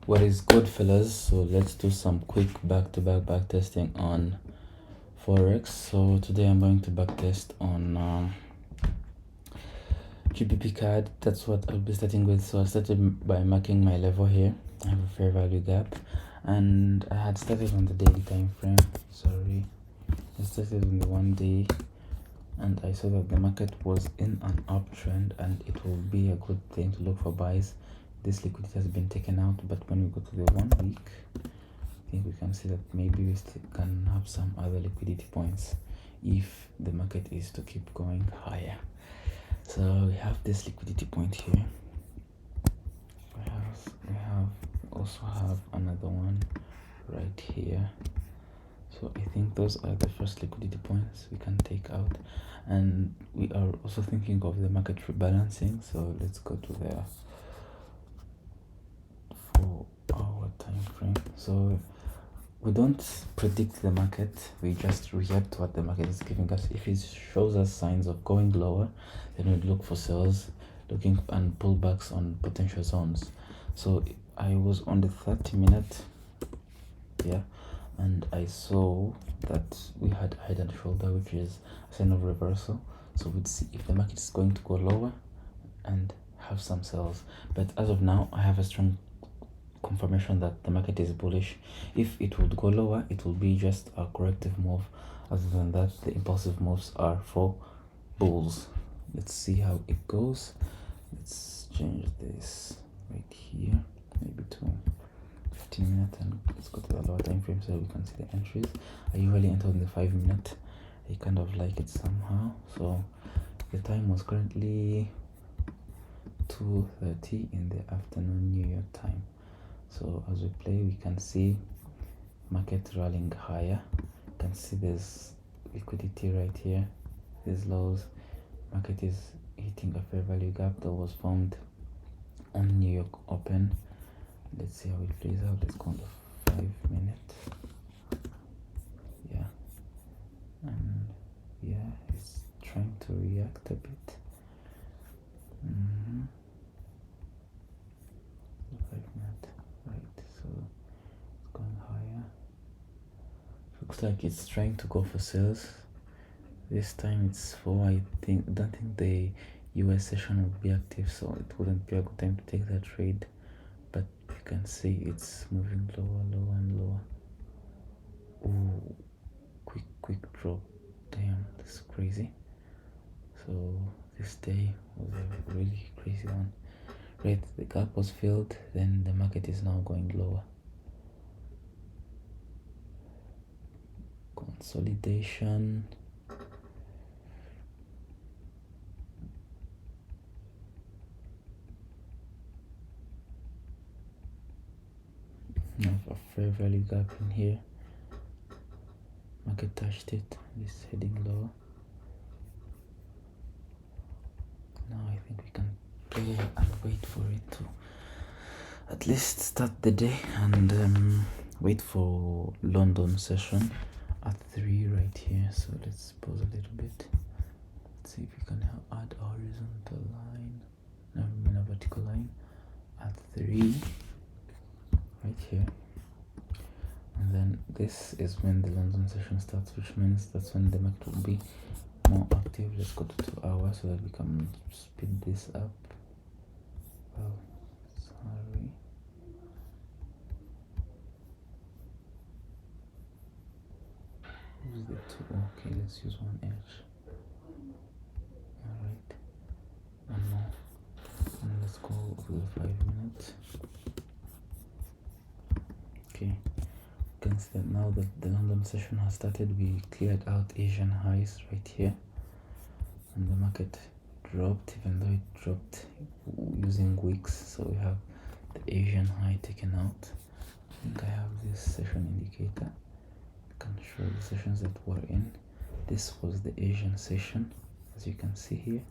What is good, fellas? So let's do some quick back-to-back back testing on Forex. So today I'm going to backtest on GBP CAD. That's what I'll be starting with. So I started by marking my level here. I have a fair value gap, and I had started on the daily time frame. I started on the 1 day, and I saw that the market was in an uptrend, and it will be a good thing to look for buys. This liquidity has been taken out, but when we go to the 1 week, I think we can see that maybe we still can have some other liquidity points if the market is to keep going higher. So we have this liquidity point here. We also have another one right here. So I think those are the first liquidity points we can take out, and we are also thinking of the market rebalancing. So let's go to the 4-hour time frame. So we don't predict the market, we just react to what the market is giving us. If it shows us signs of going lower, then we look for sales, looking and pullbacks on potential zones. So I was on the 30-minute, and I saw that we had head and shoulder, which is a sign of reversal. So we'd see if the market is going to go lower and have some sales. But as of now, I have a strong confirmation that the market is bullish. If it would go lower, it will be just a corrective move. Other than that, the impulsive moves are for bulls. Let's see how it goes. Let's change this right here, maybe to 15 minutes, and let's go to the lower time frame so we can see the entries. I usually enter in the 5-minute. I kind of like it somehow. So the time was currently 2:30 in the afternoon New York time. So as we play, we can see market rallying higher. You can see there's liquidity right here, these lows. Market is hitting a fair value gap that was formed on New York open. Let's see how it plays out. Let's go on the 5-minute. And it's trying to react a bit. 5-minute, right? So it's going higher. Looks like it's trying to go for sales. This time it's for, I don't think the US session will be active, so it wouldn't be a good time to take that trade. But you can see it's moving lower and lower. Ooh, quick drop. Damn, that's crazy. So this day was a really crazy one. Right, the gap was filled, then the market is now going lower. Consolidation. Have a fair value gap in here. Market touched it. It's heading lower. Now I think we can play and wait for it to at least start the day, and wait for London session at 3 right here. So let's pause a little bit. Let's see if we can add a horizontal line, a vertical line at 3 right here. And then this is when the London session starts, which means that's when the market will be more active. Let's go to 2 hours so that we can speed this up. Oh, sorry. Use the 2. Okay, let's use 1 edge. Alright. One more. And let's go over the 5 minutes. Okay. You can see that now that the London session has started, we cleared out Asian highs right here, and the market dropped, even though it dropped using wicks. So we have the Asian high taken out. I think I have this session indicator. I can show the sessions that were in. This was the Asian session, as you can see here,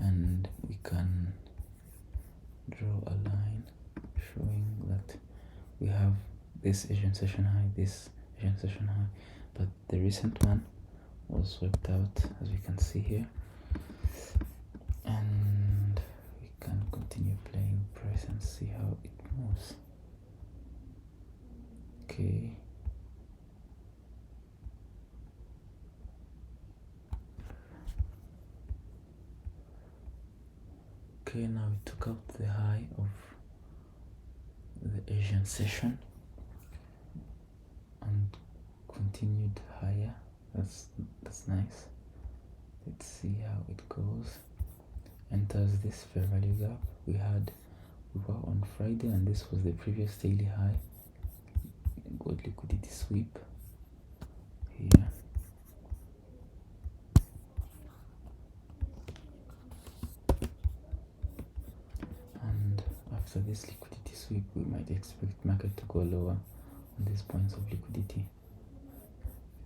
and we can draw a line showing that we have this Asian session high, this Asian session high, but the recent one was swept out, as we can see here. And we can continue playing price and see how it moves. Okay. Okay, now we took out the high of the Asian session and continued higher. That's nice. Let's see how it goes. Enters this fair value gap. We were on Friday and this was the previous daily high. Good liquidity sweep here. And after this liquidity sweep, we might expect market to go lower on these points of liquidity.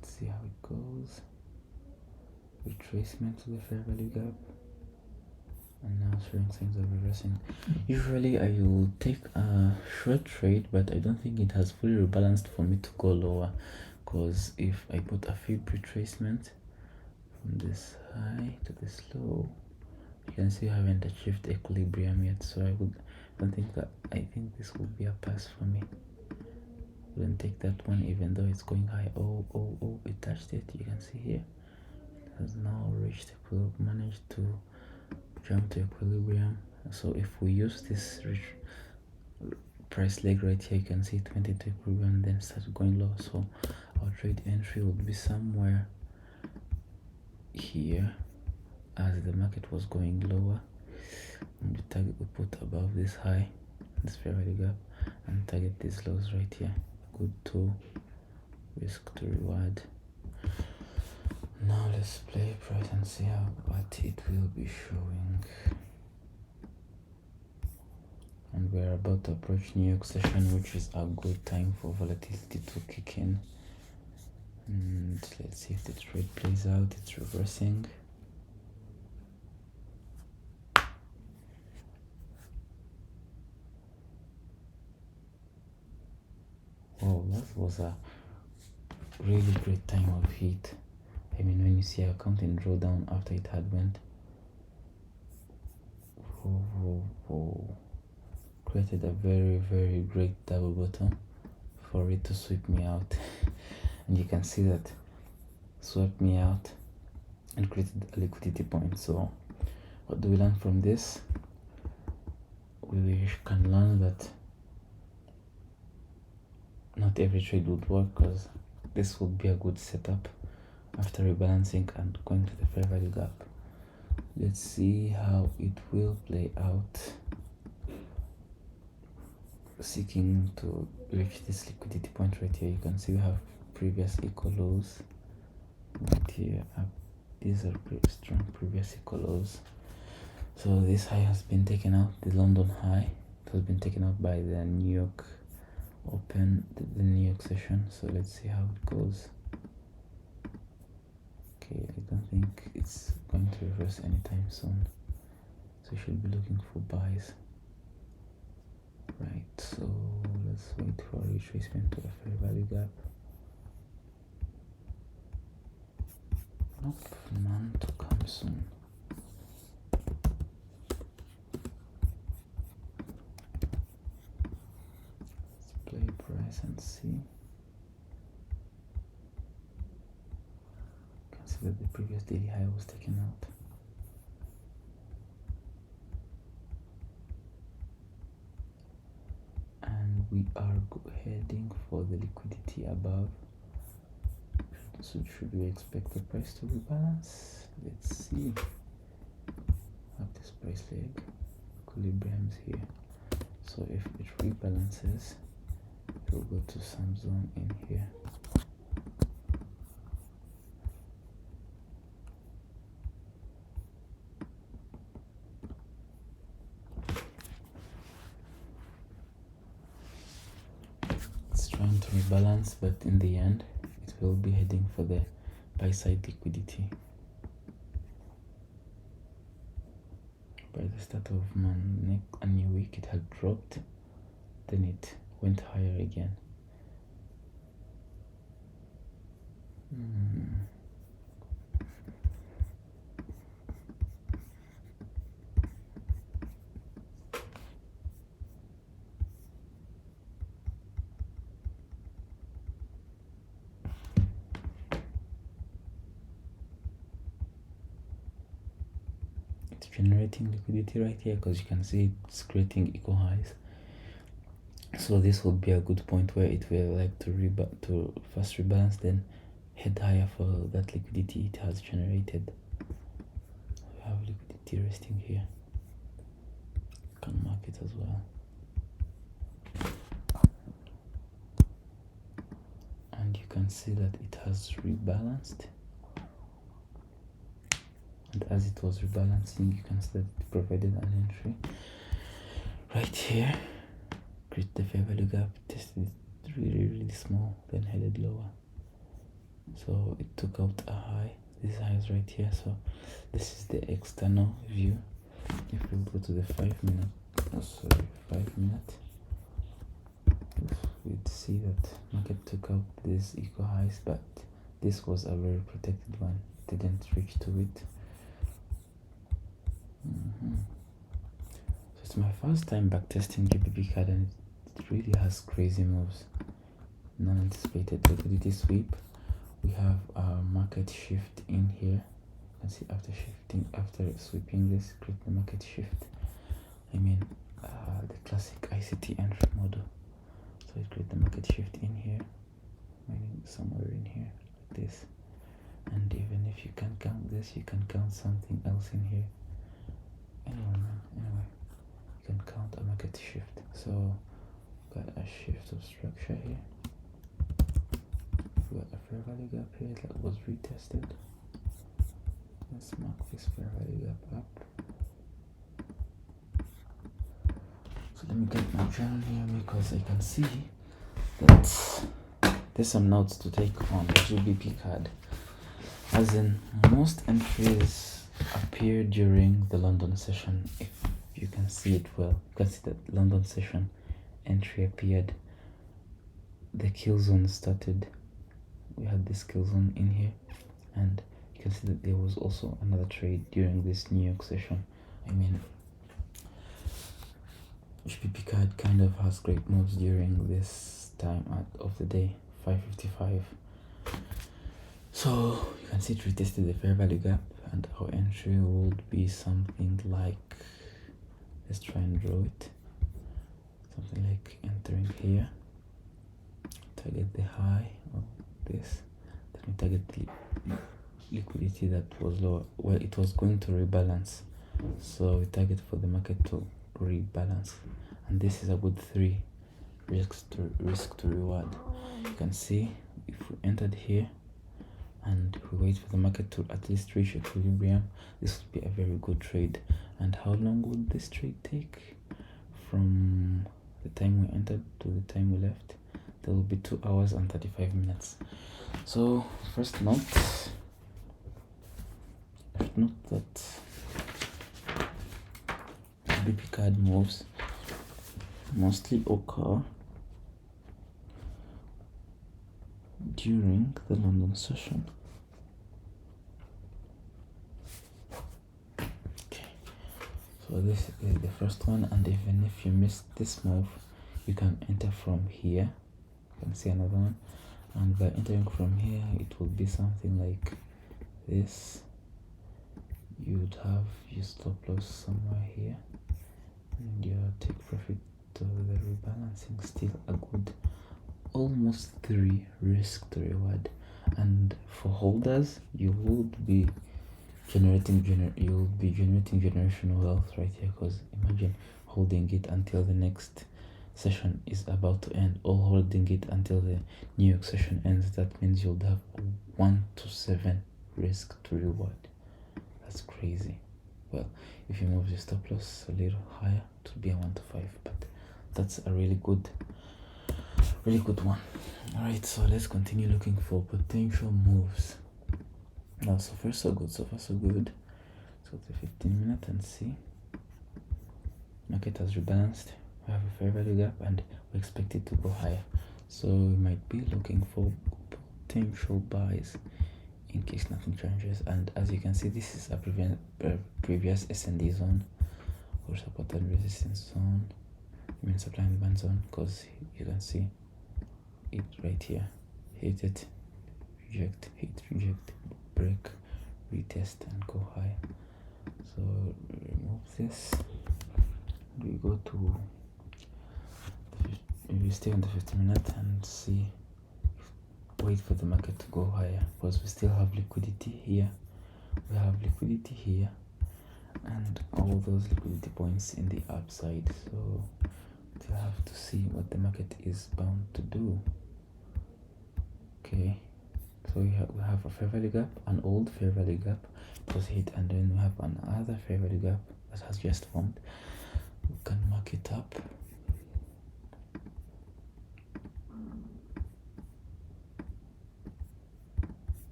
Let's see how it goes. Retracement to the fair value gap. And now showing signs of reversing. Usually I will take a short trade, but I don't think it has fully rebalanced for me to go lower, because if I put a fib retracement from this high to this low, you can see I haven't achieved equilibrium yet, so I think this would be a pass for me. Wouldn't take that one even though it's going high. Oh, it touched it. You can see here it has now reached managed to jump to equilibrium. So if we use this price leg right here, you can see it went into equilibrium and then started going low. So our trade entry would be somewhere here as the market was going lower, and the target we put above this high, this fair value gap, and target these lows right here. Good to risk to reward. Now let's play price and see what it will be showing. And we're about to approach New York session, which is a good time for volatility to kick in. And let's see if the trade plays out. It's reversing. Oh, that was a really great time of heat. I mean, when you see a counting drawdown after it had went, created a very, very great double bottom for it to sweep me out. And you can see that swept me out and created a liquidity point. So what do we learn from this? We can learn that not every trade would work, because this would be a good setup after rebalancing and going to the fair value gap. Let's see how it will play out, seeking to reach this liquidity point right here. You can see we have previous equal lows right here. These are pretty strong previous equal lows. So this high has been taken out, the London high. It has been taken out by the New York open, the New York session. So let's see how it goes. Okay, I don't think it's going to reverse anytime soon, so you should be looking for buys. Right, so let's wait for a retracement to a fair value gap. Nope, none to come soon. Let's play price and see. You can see that the previous daily high was taken out. And we are heading for the liquidity above. So should we expect the price to rebalance? Let's see. Have this price leg, equilibrium's here. So if it rebalances, it will go to some zone in here. It's trying to rebalance, but in the end, it will be heading for the buy side liquidity. By the start of a new week, it had dropped, then it went higher again. generating liquidity right here, because you can see it's creating equal highs. So this would be a good point where it will like to first rebalance, then head higher for that liquidity it has generated. We have liquidity resting here. You can mark it as well. And you can see that it has rebalanced. And as it was rebalancing, you can see that it provided an entry right here, create the fair value gap, tested it really small, then headed lower. So it took out a high. This high is right here. So this is the external view. If we go to the 5 minute, 5 minute, we'd see that market took out these equal highs, but this was a very protected one. It didn't reach to it. So it's my first time backtesting GBP card, and it really has crazy moves. Non-anticipated liquidity sweep. We have a market shift in here. You can see after sweeping this, create the market shift. I mean the classic ICT entry model. So it create the market shift in here, meaning somewhere in here like this. And even if you can count this, you can count something else in here. Anyway, you can count a market shift. So got a shift of structure here. We got a fair value gap here that was retested. Let's mark this fair value gap up. So let me get my journal here, because I can see that there's some notes to take on the GBP card. As in, most entries appear during the London session. If you can see it well, you can see that London session entry appeared. The kill zone started. We had this kill zone in here, and you can see that there was also another trade during this New York session. I mean, GBP card kind of has great moves during this time of the day, 5:55. So you can see it retested the fair value gap, and our entry would be something like, let's try and draw it, something like entering here, target the high of this, then we target the liquidity that was lower. Well, it was going to rebalance, so we target for the market to rebalance, and this is a good 3 risk to reward. You can see if we entered here and we wait for the market to at least reach equilibrium, this would be a very good trade. And how long would this trade take? From the time we entered to the time we left, there will be 2 hours and 35 minutes. So first note that GBP card moves mostly occur during the London session. Okay, so this is the first one, and even if you missed this move, you can enter from here. You can see another one, and by entering from here, it will be something like this. You would have your stop loss somewhere here, and your take profit to the rebalancing. Still a good almost 3 risk to reward. And for holders, you would be generating generational wealth right here, because imagine holding it until the next session is about to end, or holding it until the New York session ends. That means you'll have 1 to 7 risk to reward. That's crazy. Well, if you move your stop loss a little higher, it would be a 1 to 5, but that's a really good one. All right, so let's continue looking for potential moves. Now, so far so good. Let's go to 15 minute and see. Market has rebalanced. We have a fair value gap, and we expect it to go higher. So we might be looking for potential buys in case nothing changes. And as you can see, this is a previous S&D zone, or support and resistance zone. I mean supply and demand zone, because you can see it right here. Hit it, reject, hit, reject, break, retest, and go high. So remove this. We go to we stay on the 50-minute and see, wait for the market to go higher, because we still have liquidity here, we have liquidity here, and all those liquidity points in the upside. So we'll have to see what the market is bound to do. Okay, so we have a fair value gap, an old fair value gap, it was hit, and then we have another fair value gap that has just formed. We can mark it up.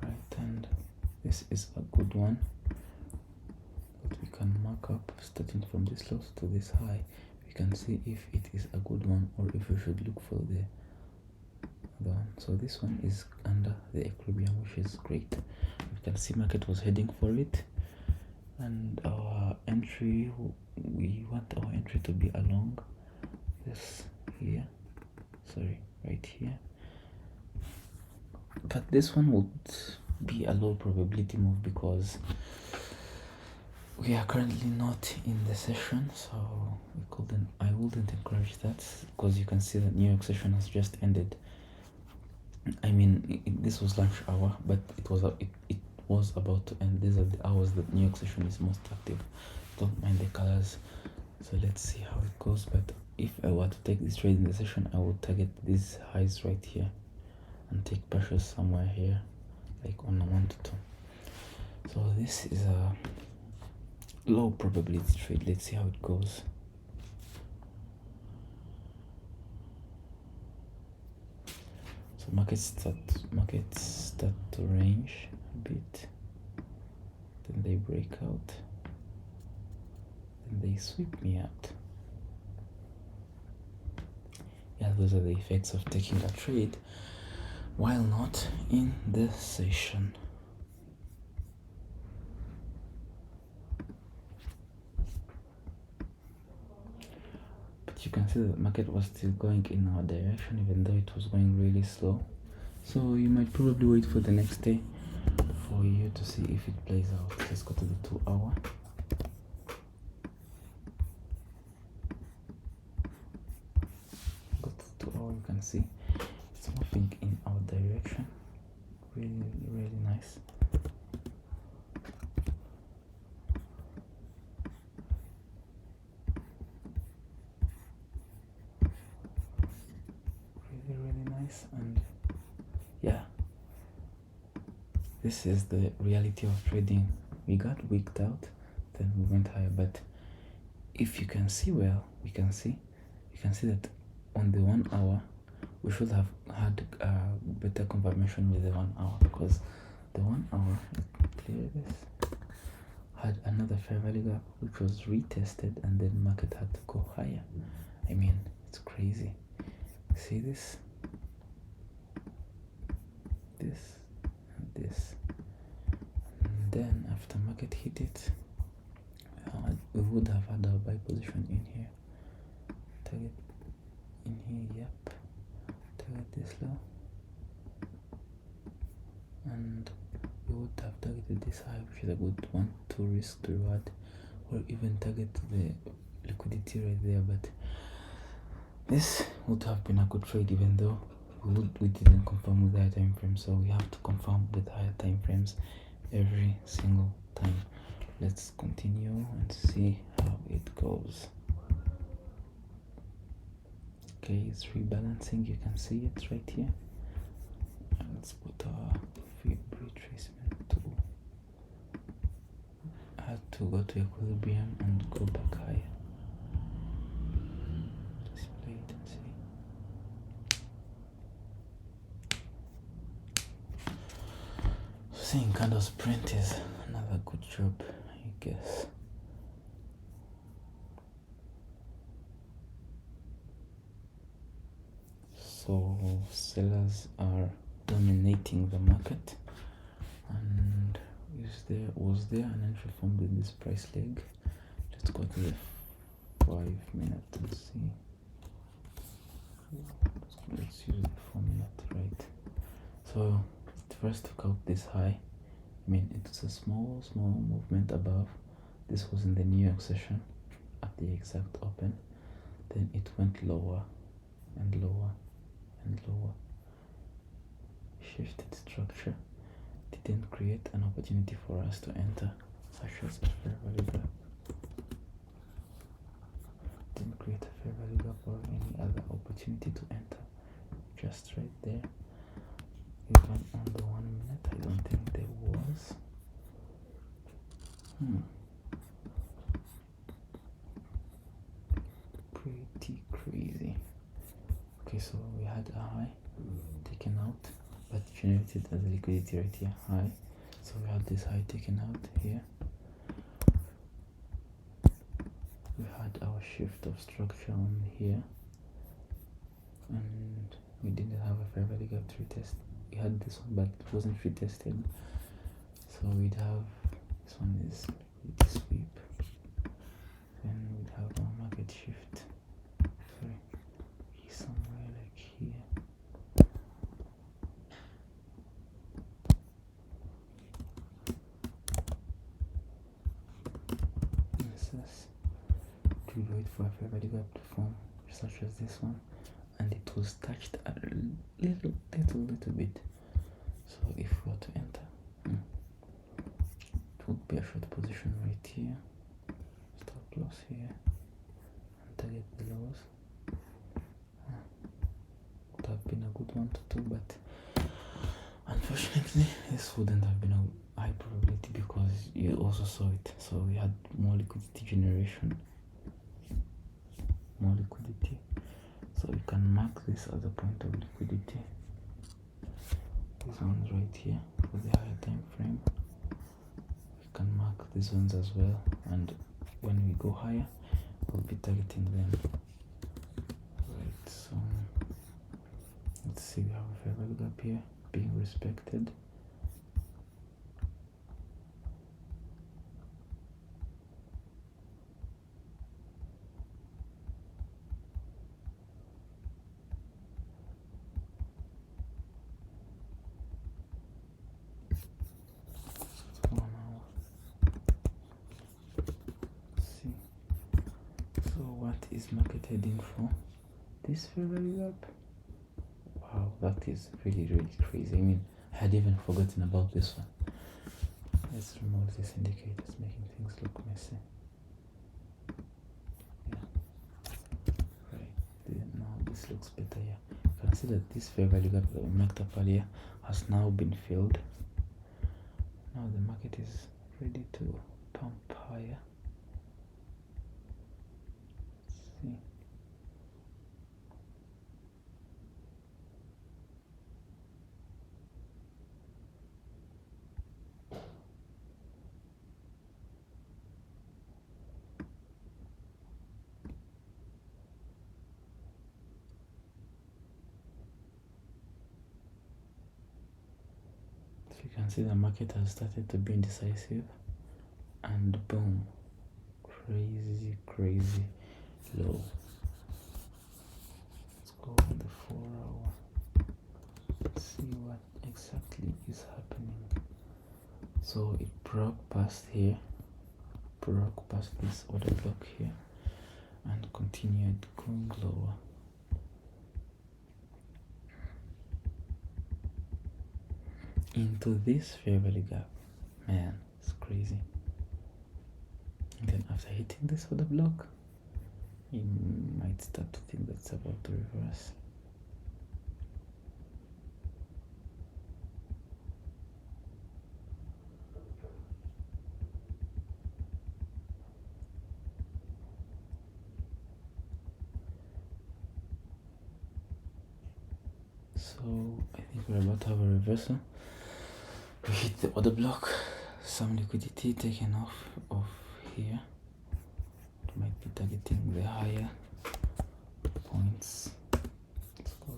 Right, and this is a good one, but we can mark up starting from this low to this high. We can see if it is a good one or if we should look for the other one. So this one is under the equilibrium, which is great. We can see market was heading for it, and our entry, we want our entry to be along this here, sorry, right here, but this one would be a low probability move because we are currently not in the session, so I wouldn't encourage that, because you can see that New York session has just ended. I mean, this was lunch hour, but it was about to end. These are the hours that New York session is most active. Don't mind the colors. So let's see how it goes. But if I were to take this trade in the session, I would target these highs right here and take pressures somewhere here, like on a 1 to 2. So this is a low probability trade. Let's see how it goes. So markets start to range a bit, then they break out, then they sweep me out. Yeah, those are the effects of taking a trade while not in the session. But you can see the market was still going in our direction, even though it was going really slow. So you might probably wait for the next day for you to see if it plays out. Let's go to the 2 hour. Go to 2 hour, you can see it's moving in our direction. Really nice. Really nice. And yeah, this is the reality of trading. We got wicked out, then we went higher, but if you can see well, you can see that on the 1 hour we should have had better confirmation with the 1 hour, because the 1 hour, clear this, had another fair value gap which was retested, and then market had to go higher. I mean, it's crazy. See this, and this, and then after market hit it, we would have had our buy position in here, target in here, yep, target this low, and we would have targeted this high, which is a good one to risk to reward, or even target the liquidity right there. But this would have been a good trade, even though we didn't confirm with higher time frames. So we have to confirm with higher time frames every single time. Let's continue and see how it goes. Okay, it's rebalancing, you can see it right here. And let's put our fib retracement tool. I had to go to equilibrium and go back higher. Let's play it and see. Seeing candles print is another good job, I guess. So sellers are dominating the market, and was there an entry formed in this price leg? Let's go to the 5 minutes and see. let's use the formula, right? So first took out this high. I mean, it's a small movement above. This was in the New York session at the exact open. Then it went lower and lower and lower. Shifted structure. Didn't create an opportunity for us to enter, such as a fair value gap. Didn't create a fair value gap or any other opportunity to enter. Just right there. Even on the 1 minute, I don't think there was. Pretty crazy. Okay, so we had a high taken out, but generated as a liquidity right here, high. So we have this high taken out here. We had our shift of structure on here, and we didn't have a fair value gap to retest. We had this one, but it wasn't retested. So we'd have this one is liquidity sweep. Then we'd have our market shift. Sorry, somewhere like here. To wait for a fair value gap to form, such as this one, and it was touched a little bit. So if we were to enter, it would be a short position right here, stop loss here, and target the lows. Would have been a good one to do, but unfortunately this wouldn't have been a high probability because you also saw it. So we had more liquidity generation, more liquidity. So you can mark this as a point of liquidity. These ones right here for the higher time frame. We can mark these ones as well, and when we go higher, we'll be targeting them. Right, so let's see, we have a fair value gap here being respected. Is market heading for this fair value gap? Wow, that is really crazy. I mean, I had even forgotten about this one. Let's remove this indicator, it's making things look messy. Yeah, right, now this looks better here. You can see that this fair value gap that we marked up earlier has now been filled. Now the market is ready to pump higher. See. So you can see the market has started to be indecisive, and boom, crazy low. Let's go on the 4 hour. Let's see what exactly is happening. So it broke past here, broke past this order block here, and continued going lower. Into this fair value gap. Man, it's crazy. And then after hitting this order block, you might start to think that it's about to reverse. So I think we're about to have a reversal. We hit the order block, some liquidity taken off of here. It might be targeting the higher points. Let's go.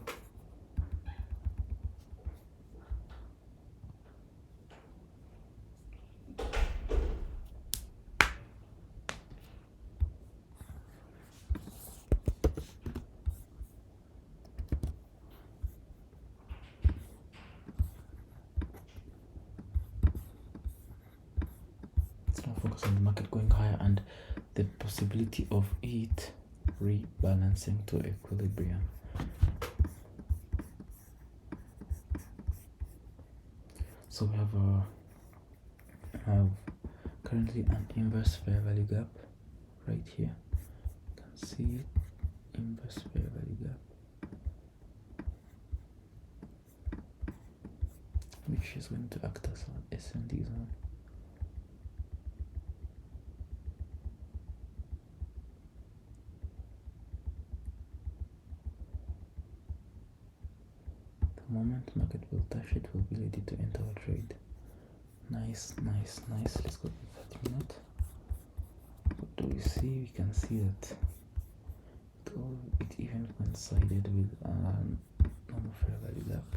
I'll focus on the market going higher and the possibility of it rebalancing to equilibrium. So we have currently an inverse fair value gap right here. You can see it, inverse fair value gap, which is going to act as an S&D zone. The moment market will touch it, will be ready to enter a trade. Nice. Let's go to the 30 minute. What do we see? We can see that it even coincided with normal fair value gap,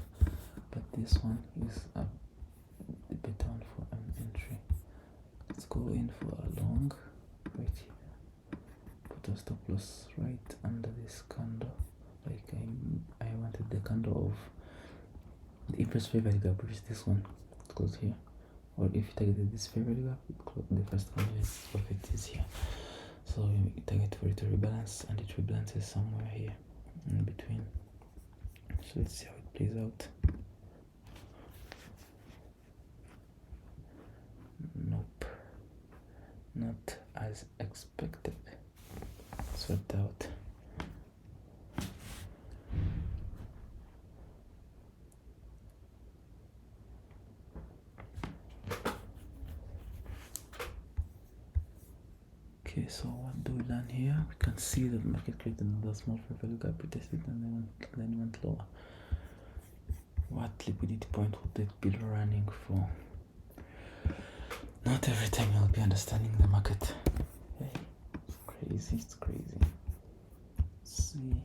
but this one is a better one for an entry. Let's go in for a long right here. Put a stop loss right under this candle. Like I wanted the candle of the inverse fair value gap, which is this one. It goes here. Or if you target this fair value gap, the first candle is perfect is here. So you target for it to rebalance, and it rebalances somewhere here in between. So let's see how it plays out. Nope, not as expected. Swept out. Okay, so what do we learn here? We can see that market created another small fair value gap, we tested and then went lower. What liquidity point would it be running for? Not every time you'll be understanding the market. Hey, it's crazy. Let's see.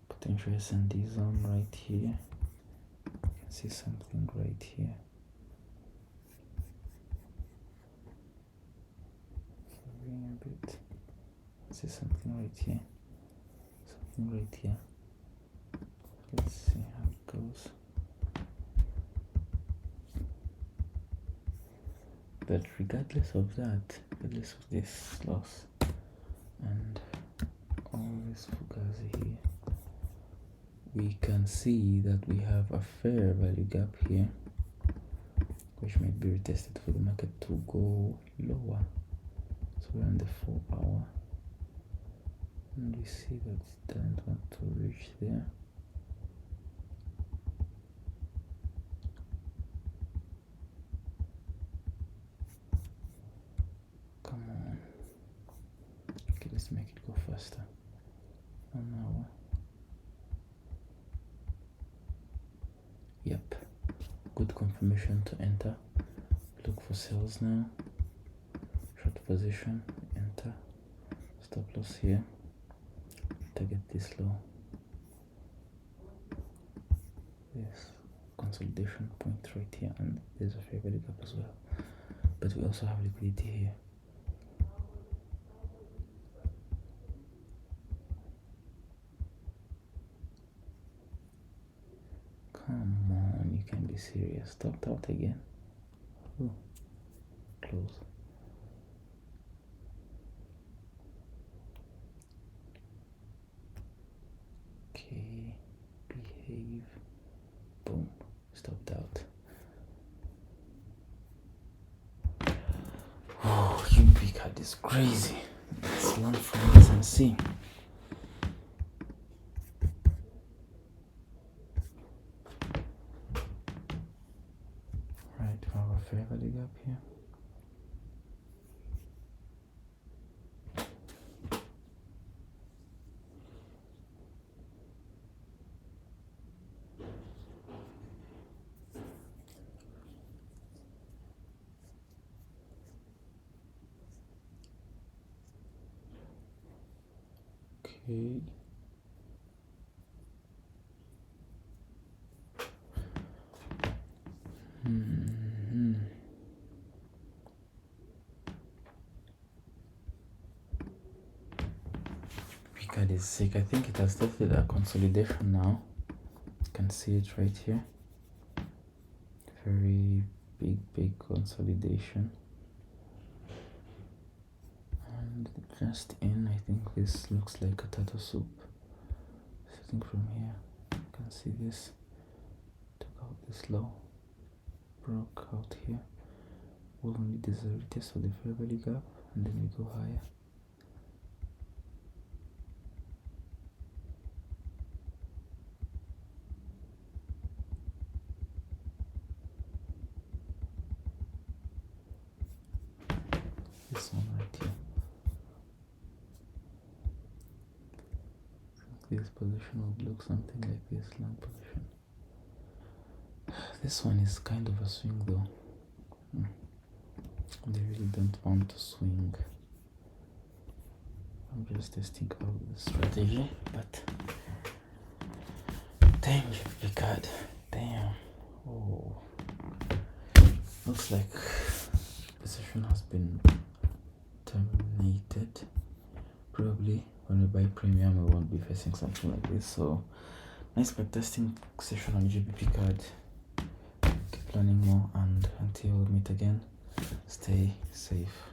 Potential S&D zone right here. You can see something right here. A bit. See something right here. Something right here. Let's see how it goes. But regardless of that, regardless of this loss and all this fugazi here, we can see that we have a fair value gap here, which might be retested for the market to go lower. So we're on the 4 hour, and we see that it doesn't want to reach there. Come on. Okay, let's make it go faster. 1 hour. Yep. Good confirmation to enter. Look for sales now. Short position, enter, stop loss here, target this low, this consolidation point right here, and there's a fair value gap as well, but we also have liquidity here. Come on, you can be serious. Stopped out again. Ooh. Close. Okay, behave. Boom, stopped out. Oh, UV card is crazy. Let's learn from this and see. Right, we have a fair value gap here. Okay. Card is sick. I think it has tested a consolidation now. You can see it right here. Very big consolidation. just in. I think this looks like a turtle soup. Sitting from here, you can see this. Took out this low, broke out here. We'll need this radius for the fair belly gap, and then we go higher. This one right here. This position would look something like this, long position. This one is kind of a swing though. They really don't want to swing. I'm just testing out the strategy, but damn, GBP card, damn. Oh, looks like position has been terminated. Probably when we buy premium, we won't be facing something like this. So nice backtesting session on GBP card. Keep learning more, and until we meet again, stay safe.